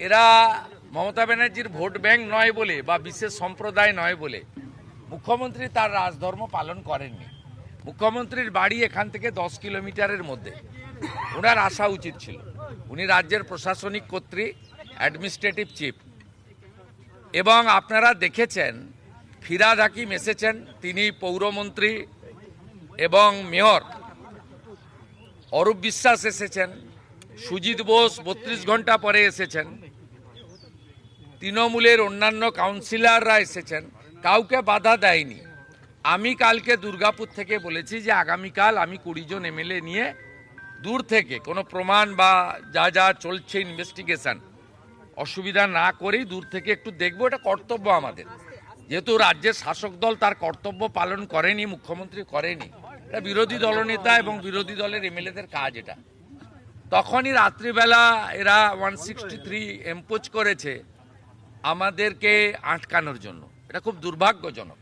এরা মমতা ব্যানার্জির vote bank নয় বলে বা বিশেষ সম্প্রদায় নয় বলে মুখ্যমন্ত্রী তার রাজধর্ম পালন করেননি। মুখ্যমন্ত্রীর বাড়ি এখান থেকে 10 কিলোমিটারের মধ্যে। ওনার আসা উচিত ছিল। উনি রাজ্যের প্রশাসনিক কর্ত্রী, অ্যাডমিনিস্ট্রেটিভ চিফ। এবং আপনারা দেখেছেন ফিরহাদ হাকিম এসেছেন, তিনি পৌরমন্ত্রী এবং মেয়র। অরূপ বিশ্বাস এসেছেন, সুজিত বোস 32 ঘন্টা পরে এসেছেন, তৃণমূলের অন্যান্য কাউন্সিলররা এসেছেন, কাউকে বাধা দেয়নি। আমি কালকে দুর্গাপুর থেকে বলেছি যে আগামীকাল আমি 20 জন এমএলএ নিয়ে দূর থেকে কোনো প্রমাণ বা যা যা চলছে ইনভেস্টিগেশন অসুবিধা না করেই দূর থেকে একটু দেখবো। এটা কর্তব্য আমাদের, যেহেতু রাজ্যের শাসক দল তার কর্তব্য পালন করেনি, মুখ্যমন্ত্রী করেনি, এটা বিরোধী দলনেতা এবং বিরোধী দলের এমএলএদের কাজ। এটা তখনই রাত্রিবেলা এরা 163 এম্পোজ করেছে আমাদেরকে আটকানোর জন্য। এটা খুব দুর্ভাগ্যজনক।